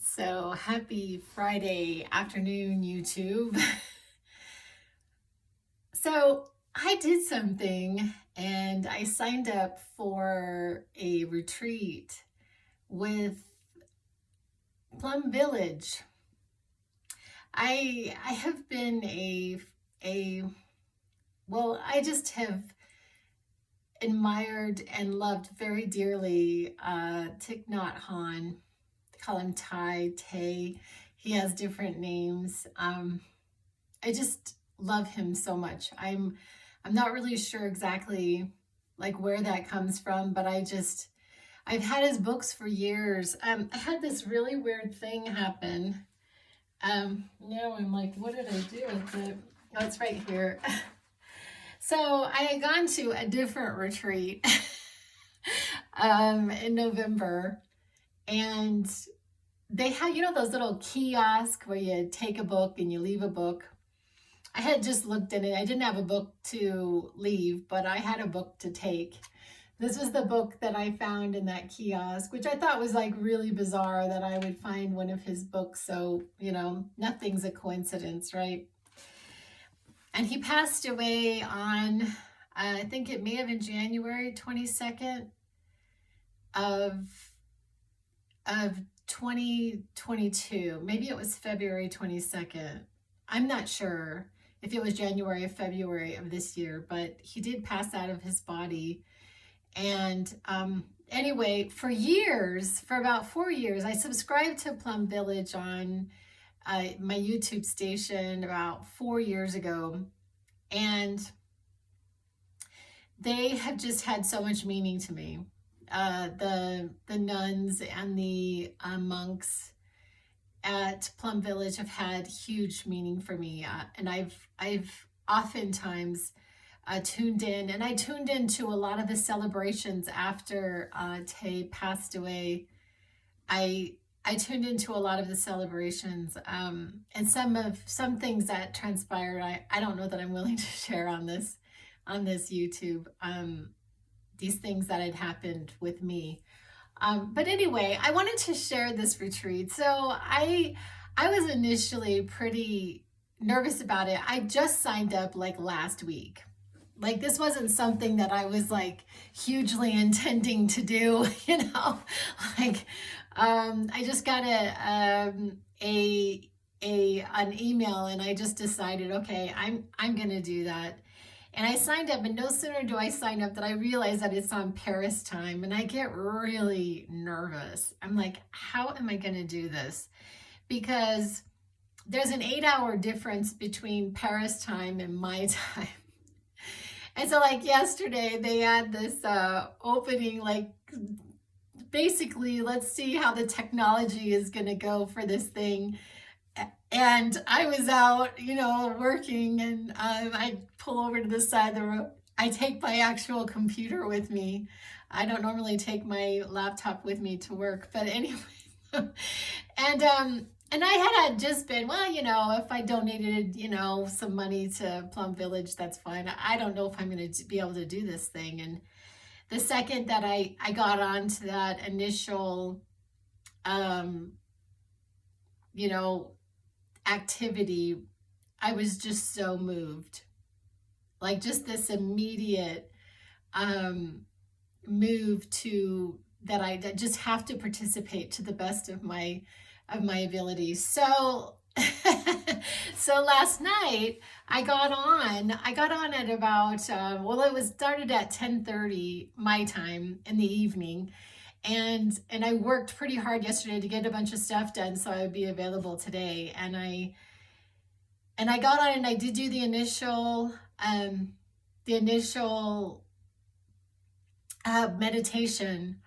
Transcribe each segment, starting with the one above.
So happy Friday afternoon, YouTube. So I did something and I signed up for a retreat with Plum Village. I have been a I just have admired and loved very dearly Thich Nhat Hanh. They call him Tay. He has different names. I just love him so much. I'm not really sure exactly like where that comes from, but I've had his books for years. I had this really weird thing happen. Now I'm like, what did I do with it? Oh, it's right here. So I had gone to a different retreat in November, and they had, those little kiosks where you take a book and you leave a book. I had just looked in it. I didn't have a book to leave, but I had a book to take. This was the book that I found in that kiosk, which I thought was like really bizarre that I would find one of his books. So, nothing's a coincidence, right? And he passed away on, I think it may have been January 22nd of 2022. Maybe it was February 22nd. I'm not sure if it was January or February of this year, but he did pass out of his body. And anyway, for about 4 years, I subscribed to Plum Village on my YouTube station about 4 years ago. And they have just had so much meaning to me. The nuns and the monks at Plum Village have had huge meaning for me, and I've oftentimes tuned in, and I tuned into a lot of the celebrations after Tay passed away. I tuned into a lot of the celebrations, and some things that transpired. I don't know that I'm willing to share on this YouTube. These things that had happened with me. But anyway, I wanted to share this retreat. So I was initially pretty nervous about it. I just signed up like last week. Like this wasn't something that I was like hugely intending to do, like I just got an email and I just decided, okay, I'm gonna do that. And I signed up, and no sooner do I sign up than I realize that it's on Paris time, and I get really nervous. I'm like, how am I going to do this? Because there's an 8-hour difference between Paris time and my time. And so like yesterday, they had this opening, like basically, let's see how the technology is going to go for this thing. And I was out, working, and I pull over to the side of the road. I take my actual computer with me. I don't normally take my laptop with me to work, but anyway. And I had just been, if I donated, some money to Plum Village, that's fine. I don't know if I'm going to be able to do this thing. And the second that I got onto that initial, activity, I was just so moved. Like just this immediate move to that I just have to participate to the best of my abilities. So so last night I got on at about it started at 10:30 my time in the evening. And I worked pretty hard yesterday to get a bunch of stuff done so I would be available today. And I got on and I did do the initial meditation.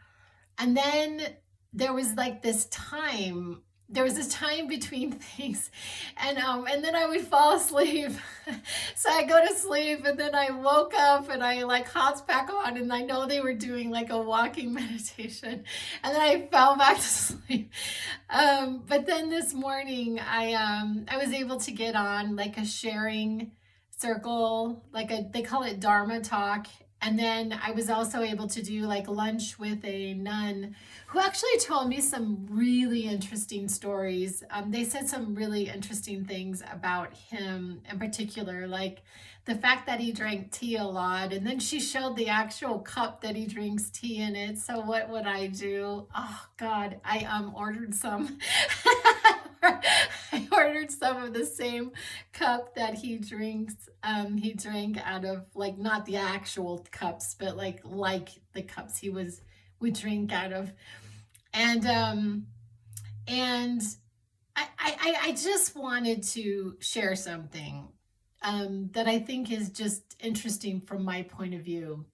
And then there was like this time. There was this time between things, and then I would fall asleep. So I go to sleep, and then I woke up, and I like hopped back on, and I know they were doing like a walking meditation, and then I fell back to sleep. But then this morning, I was able to get on like a sharing circle, they call it Dharma Talk, And then I was also able to do like lunch with a nun who actually told me some really interesting stories. They said some really interesting things about him in particular, like the fact that he drank tea a lot. And then she showed the actual cup that he drinks tea in it. So what would I do? Oh God, I ordered some. I ordered some of the same cup that he drinks. He drank out of, like, not the actual cups, but like the cups he would drink out of. And I just wanted to share something that I think is just interesting from my point of view.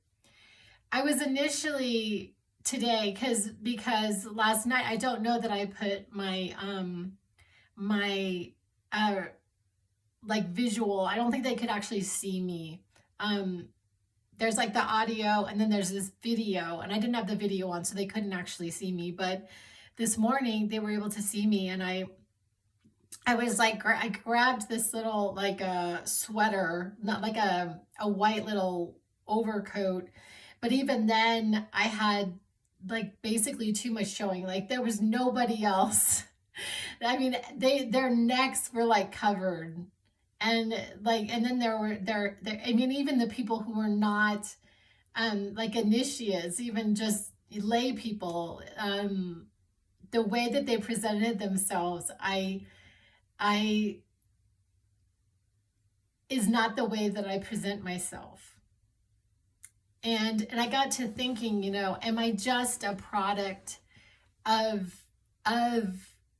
I was initially today because last night, I don't know that I put my like visual. I don't think they could actually see me. There's like the audio and then there's this video, and I didn't have the video on, so they couldn't actually see me. But this morning they were able to see me, and I was like, I grabbed this little like a sweater, not like a white little overcoat, but even then I had like basically too much showing. Like there was nobody else. I mean, their necks were like covered, and like, and then there. I mean, even the people who were not like initiates, even just lay people, the way that they presented themselves, I is not the way that I present myself. And I got to thinking, am I just a product of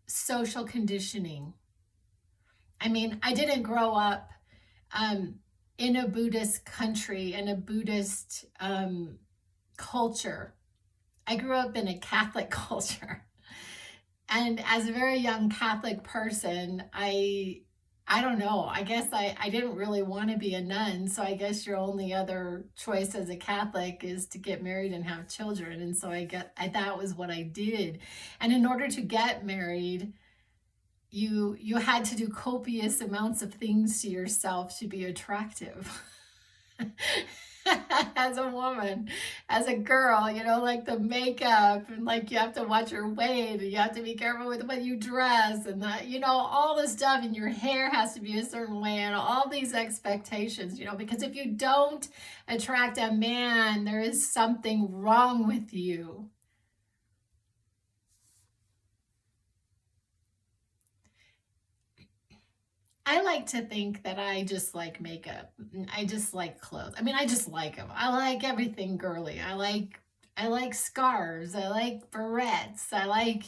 social conditioning? I mean, I didn't grow up in a Buddhist country, in a Buddhist culture. I grew up in a Catholic culture. And as a very young Catholic person, I don't know, I guess I didn't really want to be a nun. So I guess your only other choice as a Catholic is to get married and have children. And so that was what I did. And in order to get married, you had to do copious amounts of things to yourself to be attractive. As a woman, as a girl, like the makeup, and like you have to watch your weight, and you have to be careful with what you dress, and all the stuff, and your hair has to be a certain way, and all these expectations, because if you don't attract a man, there is something wrong with you. I like to think that I just like makeup. I just like clothes. I mean, I just like them. I like everything girly. I like scarves. I like barrettes. I like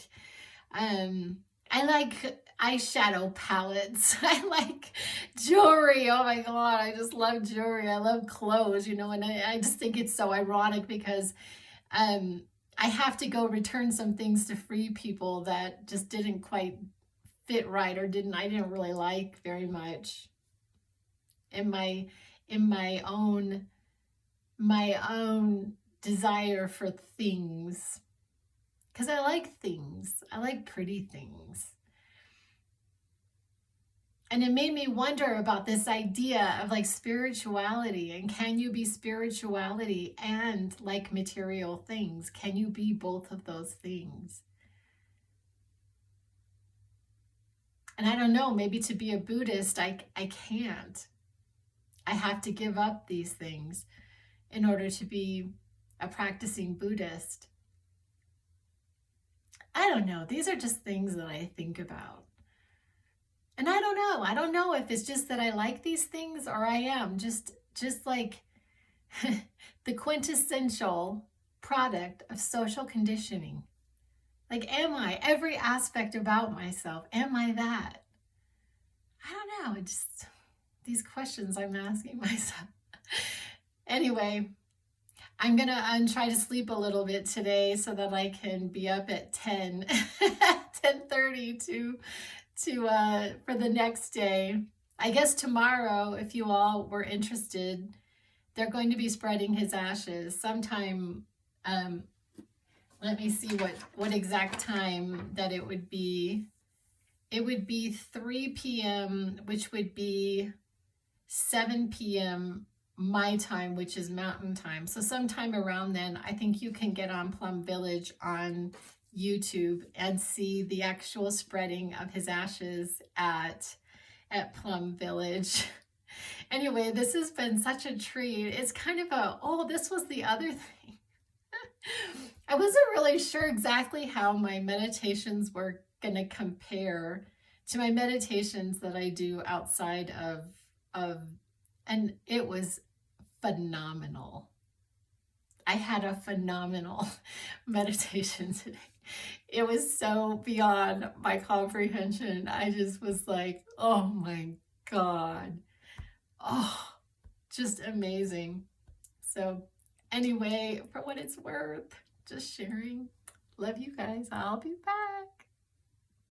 eyeshadow palettes. I like jewelry. Oh my God, I just love jewelry. I love clothes, and I just think it's so ironic because I have to go return some things to free people that just didn't quite fit right, or I didn't really like very much in my own desire for things, because I like things. I like pretty things. And it made me wonder about this idea of like spirituality, and can you be spirituality and like material things? Can you be both of those things? And I don't know, maybe to be a Buddhist, I can't. I have to give up these things in order to be a practicing Buddhist. I don't know. These are just things that I think about. And I don't know. I don't know if it's just that I like these things, or I am just like the quintessential product of social conditioning. Like, am I every aspect about myself? Am I that? I don't know. Just these questions I'm asking myself. Anyway, I'm going to try to sleep a little bit today so that I can be up at 10:30 for the next day. I guess tomorrow, if you all were interested, they're going to be spreading his ashes sometime. Let me see what exact time that it would be. It would be 3 p.m., which would be 7 p.m. my time, which is mountain time. So sometime around then, I think you can get on Plum Village on YouTube and see the actual spreading of his ashes at Plum Village. Anyway, this has been such a treat. It's kind of a, oh, this was the other thing. I wasn't really sure exactly how my meditations were going to compare to my meditations that I do outside of, and it was phenomenal. I had a phenomenal meditation today. It was so beyond my comprehension. I just was like, oh my God. Oh, just amazing. So anyway, for what it's worth, just sharing. Love you guys. I'll be back.